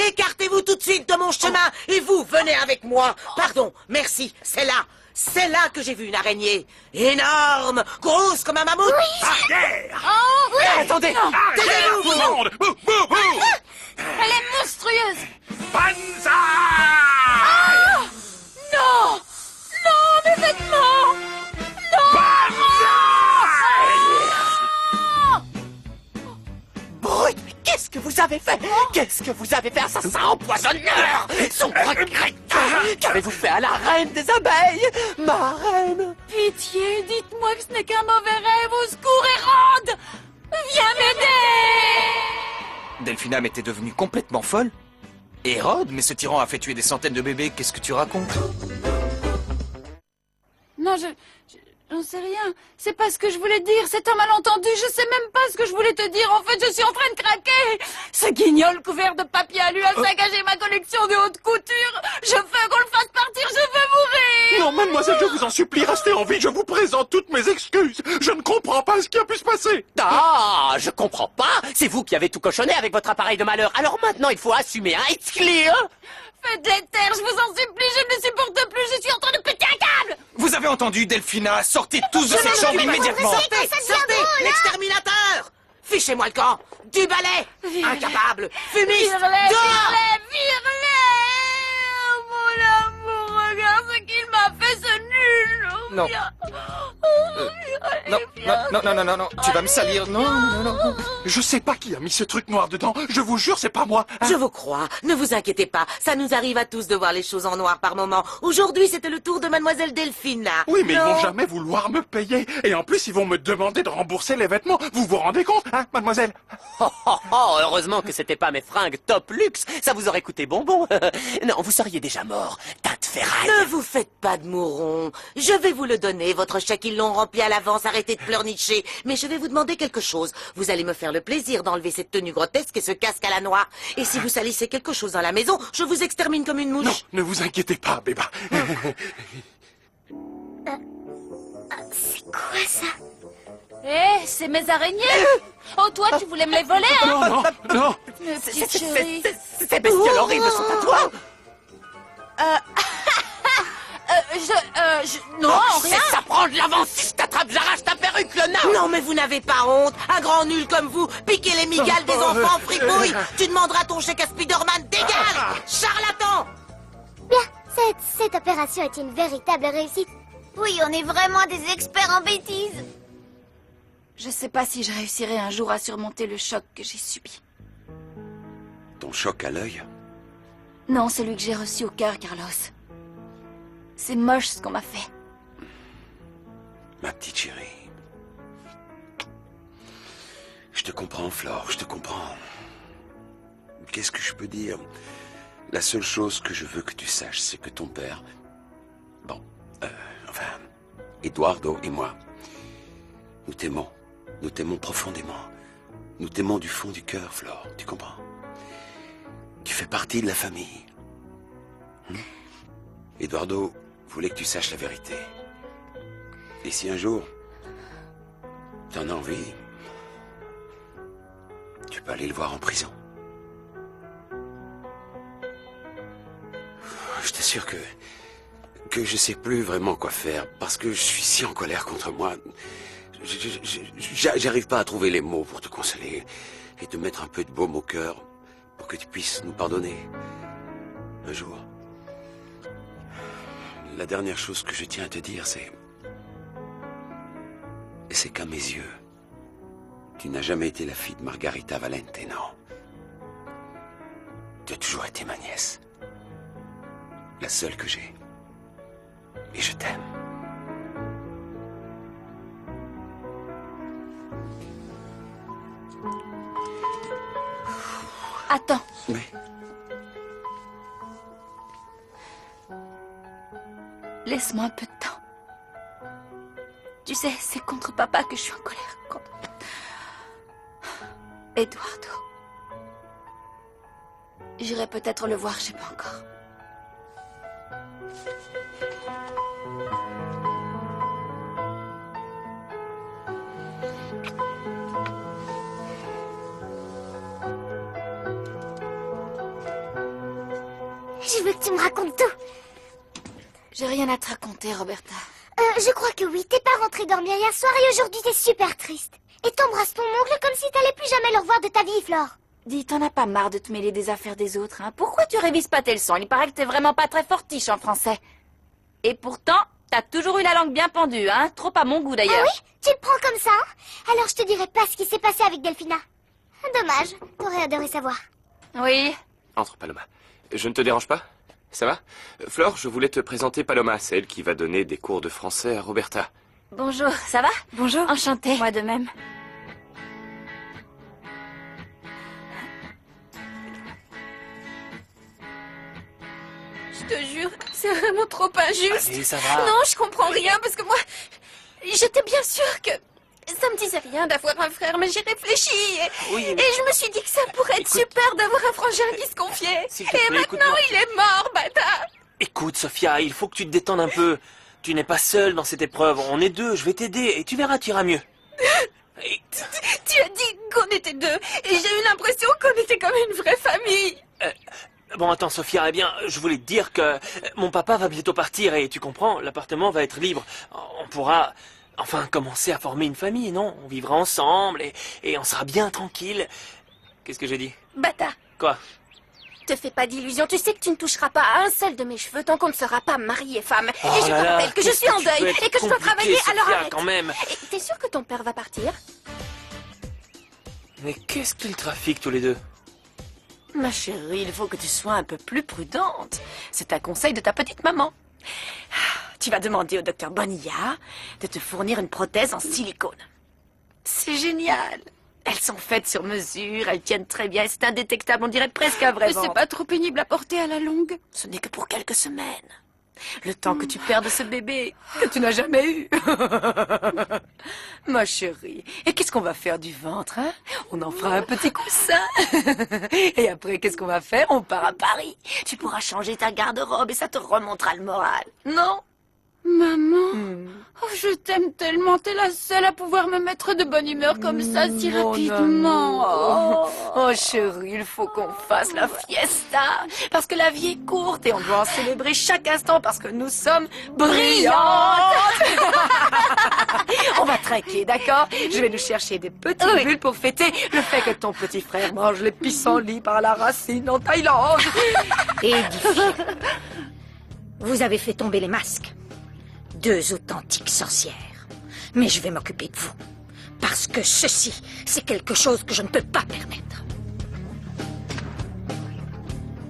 Écartez-vous tout de suite de mon chemin et vous, venez avec moi. Pardon, merci, c'est là que j'ai vu une araignée. Énorme, grosse comme un mammouth. Arrière! Oh, oui. Attendez! Arrière, tout le monde! Bouh, bouh, bouh! Elle est monstrueuse. Banzai! Non. Non, mes vêtements. Non. Brut, qu'est-ce que vous avez fait? Qu'est-ce que vous avez fait, assassin empoisonneur? Sombre crétin! Qu'avez-vous fait à la reine des abeilles? Ma reine! Pitié, dites-moi que ce n'est qu'un mauvais rêve. Au secours, Hérode. Viens m'aider. Delphina m'était devenue complètement folle. Hérode, mais ce tyran a fait tuer des centaines de bébés, qu'est-ce que tu racontes? Non, j'en sais rien. C'est pas ce que je voulais dire. C'est un malentendu. Je sais même pas ce que je voulais te dire. En fait, je suis en train de craquer. Ce guignol couvert de papier à lui a saccagé ma collection de haute couture. Je veux qu'on le fasse partir. Je veux mourir. Non, mademoiselle, je vous en supplie, restez en vie. Je vous présente toutes mes excuses. Je ne comprends pas ce qui a pu se passer. Ah, je comprends pas. C'est vous qui avez tout cochonné avec votre appareil de malheur. Alors maintenant, il faut assumer, hein? It's clear. Faites-les taire, je vous en supplie. Je ne les supporte plus. Je suis en train de péter un câble. Vous avez entendu, Delphina? Sortez tous de cette chambre immédiatement! Sortez, l'exterminateur! Fichez-moi le camp! Du balai! Incapable! Fumiste! Vire-les, Dehors! vire-les. Oh, mon amour, regarde ce qu'il m'a fait, ce nul. Oh, Non. viens. Non, tu vas me salir, non. Je sais pas qui a mis ce truc noir dedans. Je vous jure, c'est pas moi. Je vous crois, ne vous inquiétez pas. Ça nous arrive à tous de voir les choses en noir par moment. Aujourd'hui, c'était le tour de Mademoiselle Delphina. Oui, mais ils Non. vont jamais vouloir me payer. Et en plus, ils vont me demander de rembourser les vêtements. Vous vous rendez compte, hein, mademoiselle? Oh, heureusement que c'était pas mes fringues top luxe. Ça vous aurait coûté bonbon. Non, vous seriez déjà mort. Tas de ferraille. Ne vous faites pas de mouron. Je vais vous le donner, votre chèque, ils l'ont rempli à l'avance, arrêtez de pleurnicher. Mais je vais vous demander quelque chose. Vous allez me faire le plaisir d'enlever cette tenue grotesque et ce casque à la noix. Et si vous salissez quelque chose dans la maison, je vous extermine comme une mouche. Non, ne vous inquiétez pas, Béba. C'est quoi ça? Eh, c'est mes araignées. Oh, toi, tu voulais me les voler, hein? Non, non. Mes petites chéries. Ces bestioles horribles sont à toi. Non, rien. Ça prend de l'avance. Si je t'attrape, j'arrache ta perruque, le nain. Non, mais vous n'avez pas honte. Un grand nul comme vous, piquer les migales des enfants, fripouille. Tu demanderas ton chèque à Spider-Man. Dégage, charlatan. Bien, cette opération est une véritable réussite. Oui, on est vraiment des experts en bêtises. Je sais pas si je réussirai un jour à surmonter le choc que j'ai subi. Ton choc à l'œil? Non, celui que j'ai reçu au cœur, Carlos. C'est moche ce qu'on m'a fait. Ma petite chérie. Je te comprends, Flore, je te comprends. Qu'est-ce que je peux dire? La seule chose que je veux que tu saches, c'est que ton père... Bon, enfin, Eduardo et moi, nous t'aimons. Nous t'aimons profondément. Nous t'aimons du fond du cœur, Flore, tu comprends? Tu fais partie de la famille. Eduardo voulait que tu saches la vérité. Et si un jour, t'en as envie, tu peux aller le voir en prison. Je t'assure que je sais plus vraiment quoi faire, parce que je suis si en colère contre moi. J'arrive pas à trouver les mots pour te consoler et te mettre un peu de baume au cœur pour que tu puisses nous pardonner. Un jour. La dernière chose que je tiens à te dire, c'est qu'à mes yeux, tu n'as jamais été la fille de Margarita Valente, non. Tu as toujours été ma nièce. La seule que j'ai. Et je t'aime. Attends. Oui. Laisse-moi un peu de temps. Tu sais, c'est contre papa que je suis en colère. Contre... Eduardo. J'irai peut-être le voir, je sais pas encore. Je veux que tu me racontes tout. J'ai rien à te raconter, Roberta. Je crois que oui. T'es pas rentré dormir hier soir et aujourd'hui t'es super triste. Et t'embrasses ton oncle comme si t'allais plus jamais le revoir de ta vie, Flore. Dis, t'en as pas marre de te mêler des affaires des autres, hein? Pourquoi tu révises pas tes leçons? Il paraît que t'es vraiment pas très fortiche en français. Et pourtant, t'as toujours eu la langue bien pendue, hein? Trop à mon goût, d'ailleurs. Ah oui? Tu le prends comme ça, hein? Alors je te dirai pas ce qui s'est passé avec Delphina. Dommage. T'aurais adoré savoir. Oui. Entre, Paloma. Je ne te dérange pas? Ça va? Flore, je voulais te présenter Paloma, celle qui va donner des cours de français à Roberta. Bonjour, ça va? Bonjour. Enchantée. Moi de même. Je te jure, c'est vraiment trop injuste. Allez, ça va. Non, je comprends rien parce que moi, j'étais bien sûre que ça me disait rien d'avoir un frère, mais j'ai réfléchi et je me suis dit que ça pourrait être super d'avoir un frangin qui se confiait. S'il te Et plaît, maintenant, il est mort, bâtard. Écoute, Sophia, il faut que tu te détendes un peu. Tu n'es pas seule dans cette épreuve. On est deux, je vais t'aider et tu verras, tu iras mieux. Tu as dit qu'on était deux et j'ai eu l'impression qu'on était comme une vraie famille. Bon, attends, Sophia, eh bien, je voulais te dire que mon papa va bientôt partir et tu comprends, l'appartement va être libre. On pourra, enfin, commencer à former une famille, non? On vivra ensemble et on sera bien tranquille. Qu'est-ce que j'ai dit? Bâtard. Quoi? Te fais pas d'illusions, tu sais que tu ne toucheras pas à un seul de mes cheveux tant qu'on ne sera pas mari et femme. Oh et je te là là, rappelle que je qu'est-ce suis en que tu peux deuil être et que je dois compliquée, travailler, alors Sophia, arrête. quand même. Et t'es sûr que ton père va partir? Mais qu'est-ce qu'ils trafiquent tous les deux? Ma chérie, il faut que tu sois un peu plus prudente. C'est un conseil de ta petite maman. Tu vas demander au docteur Bonilla de te fournir une prothèse en silicone. C'est génial. Elles sont faites sur mesure, elles tiennent très bien, c'est indétectable, on dirait presque un vrai Mais c'est ventre. pas trop pénible à porter à la longue? Ce n'est que pour quelques semaines. Le temps que tu perdes ce bébé que tu n'as jamais eu. Ma chérie, et qu'est-ce qu'on va faire du ventre, hein? On en fera un petit coussin. Et après, qu'est-ce qu'on va faire? On part à Paris. Tu pourras changer ta garde-robe et ça te remontera le moral. Non? Maman, oh, je t'aime tellement, t'es la seule à pouvoir me mettre de bonne humeur comme ça si rapidement. Oh chérie, il faut qu'on fasse la fiesta. Parce que la vie est courte et on doit en célébrer chaque instant parce que nous sommes brillantes. On va trinquer, d'accord? Je vais nous chercher des petites bulles pour fêter le fait que ton petit frère mange les pissenlits par la racine en Thaïlande. Édifié. Vous avez fait tomber les masques. Deux authentiques sorcières. Mais je vais m'occuper de vous. Parce que ceci, c'est quelque chose que je ne peux pas permettre.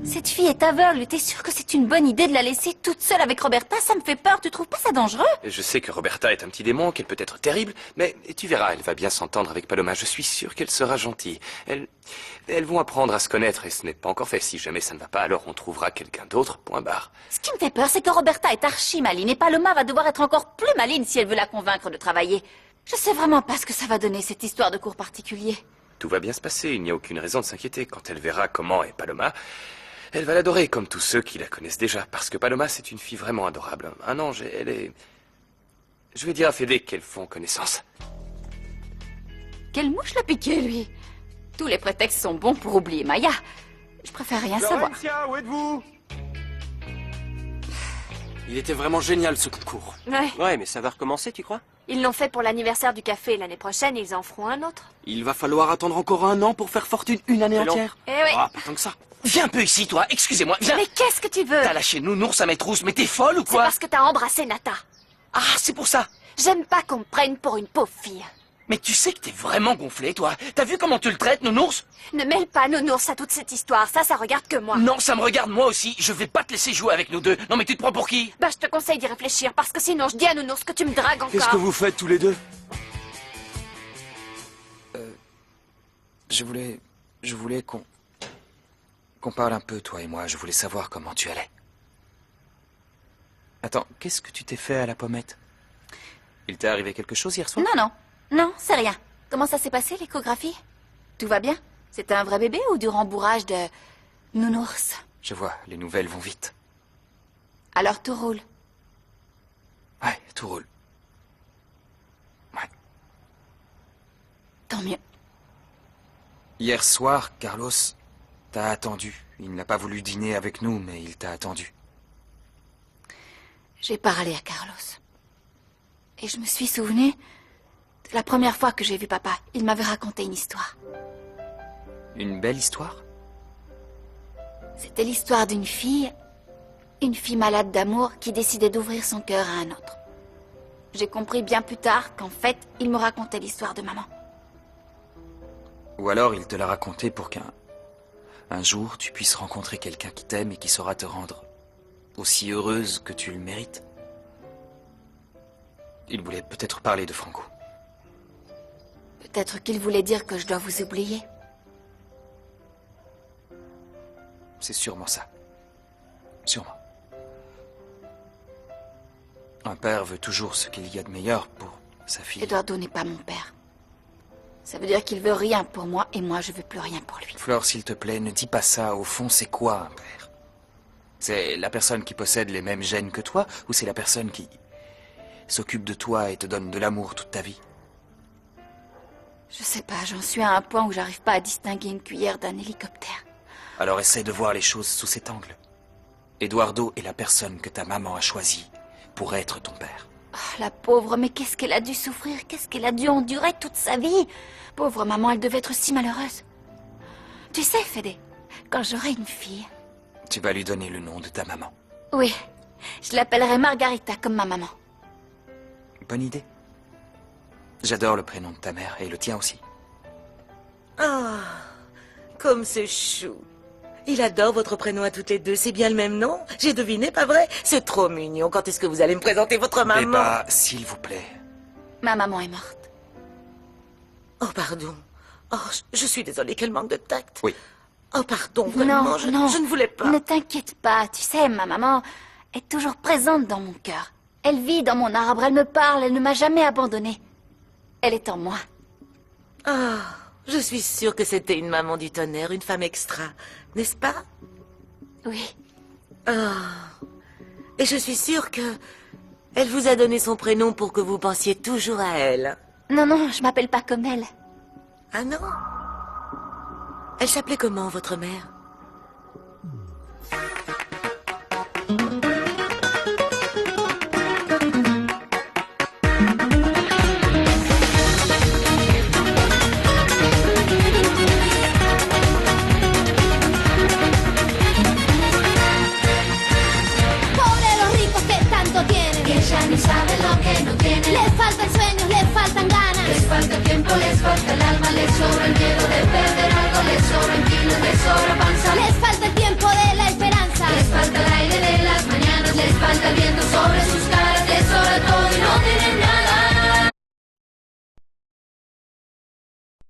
Cette fille est aveugle. T'es sûr que c'est une bonne idée de la laisser toute seule avec Roberta? Ça me fait peur. Tu trouves pas ça dangereux? Je sais que Roberta est un petit démon, qu'elle peut être terrible, mais tu verras, elle va bien s'entendre avec Paloma. Je suis sûr qu'elle sera gentille. Elles vont apprendre à se connaître et ce n'est pas encore fait. Si jamais ça ne va pas, alors on trouvera quelqu'un d'autre, point barre. Ce qui me fait peur, c'est que Roberta est archi maline et Paloma va devoir être encore plus maline si elle veut la convaincre de travailler. Je sais vraiment pas ce que ça va donner, cette histoire de cours particulier. Tout va bien se passer, il n'y a aucune raison de s'inquiéter. Quand elle verra comment est Paloma, elle va l'adorer comme tous ceux qui la connaissent déjà. Parce que Paloma, c'est une fille vraiment adorable. Un ange, elle est... Je vais dire à Fédé qu'elles font connaissance. Quelle mouche l'a piqué, lui? Tous les prétextes sont bons pour oublier Maya. Je préfère rien savoir. Florencia, où êtes-vous? Il était vraiment génial ce concours. Ouais. Ouais, mais ça va recommencer, tu crois? Ils l'ont fait pour l'anniversaire du café. L'année prochaine, ils en feront un autre. Il va falloir attendre encore 1 an pour faire fortune, une année entière. Eh oui. Ah, pas tant que ça. Viens un peu ici, toi. Excusez-moi, viens. Mais qu'est-ce que tu veux? T'as lâché Nounours à Maître Rousse, mais t'es folle ou C'est quoi? parce que t'as embrassé Nata. Ah, c'est pour ça. J'aime pas qu'on me prenne pour une pauvre fille. Mais tu sais que t'es vraiment gonflé, toi. T'as vu comment tu le traites, Nounours? Ne mêle pas Nounours à toute cette histoire. Ça regarde que moi. Non, ça me regarde moi aussi. Je vais pas te laisser jouer avec nous deux. Non, mais tu te prends pour qui? Bah, je te conseille d'y réfléchir parce que sinon, je dis à Nounours que tu me dragues encore. Qu'est-ce que vous faites tous les deux? Je voulais qu'on parle un peu, toi et moi. Je voulais savoir comment tu allais. Attends, qu'est-ce que tu t'es fait à la pommette? Il t'est arrivé quelque chose hier soir? Non, c'est rien. Comment ça s'est passé, l'échographie? Tout va bien? C'était un vrai bébé ou du rembourrage de Nounours? Je vois, les nouvelles vont vite. Alors tout roule. Ouais, tout roule. Ouais. Tant mieux. Hier soir, Carlos t'a attendu. Il n'a pas voulu dîner avec nous, mais il t'a attendu. J'ai parlé à Carlos. Et je me suis souvenu de la première fois que j'ai vu papa. Il m'avait raconté une histoire. Une belle histoire? C'était l'histoire d'une fille malade d'amour qui décidait d'ouvrir son cœur à un autre. J'ai compris bien plus tard qu'en fait, il me racontait l'histoire de maman. Ou alors il te l'a raconté pour qu'un jour tu puisses rencontrer quelqu'un qui t'aime et qui saura te rendre aussi heureuse que tu le mérites. Il voulait peut-être parler de Franco. Peut-être qu'il voulait dire que je dois vous oublier. C'est sûrement ça. Sûrement. Un père veut toujours ce qu'il y a de meilleur pour sa fille. Eduardo n'est pas mon père. Ça veut dire qu'il veut rien pour moi et moi je veux plus rien pour lui. Flore, s'il te plaît, ne dis pas ça. Au fond, c'est quoi un père? C'est la personne qui possède les mêmes gènes que toi ou c'est la personne qui s'occupe de toi et te donne de l'amour toute ta vie? Je sais pas, j'en suis à un point où j'arrive pas à distinguer une cuillère d'un hélicoptère. Alors essaie de voir les choses sous cet angle. Eduardo est la personne que ta maman a choisie pour être ton père. Oh, la pauvre, mais qu'est-ce qu'elle a dû souffrir, qu'est-ce qu'elle a dû endurer toute sa vie. Pauvre maman, elle devait être si malheureuse. Tu sais, Fédé, quand j'aurai une fille... Tu vas lui donner le nom de ta maman. Oui, je l'appellerai Margarita comme ma maman. Bonne idée. J'adore le prénom de ta mère et le tien aussi. Ah, comme c'est chou. Il adore votre prénom à toutes les deux. C'est bien le même nom? J'ai deviné, pas vrai? C'est trop mignon. Quand est-ce que vous allez me présenter votre maman? Beba, s'il vous plaît. Ma maman est morte. Oh, pardon. Oh, je suis désolée, quel manque de tact. Oui. Oh, pardon, vraiment, non, je ne voulais pas. Ne t'inquiète pas, tu sais, ma maman est toujours présente dans mon cœur. Elle vit dans mon arbre, elle me parle, elle ne m'a jamais abandonnée. Elle est en moi. Ah, je suis sûre que c'était une maman du tonnerre, une femme extra, n'est-ce pas? Oui. Ah, et je suis sûre que elle vous a donné son prénom pour que vous pensiez toujours à elle. Non, je m'appelle pas comme elle. Ah non? Elle s'appelait comment, votre mère? No saben lo que no tienen. Les faltan sueños, les faltan ganas. Les falta tiempo, les falta el alma, les sobra el miedo de ver.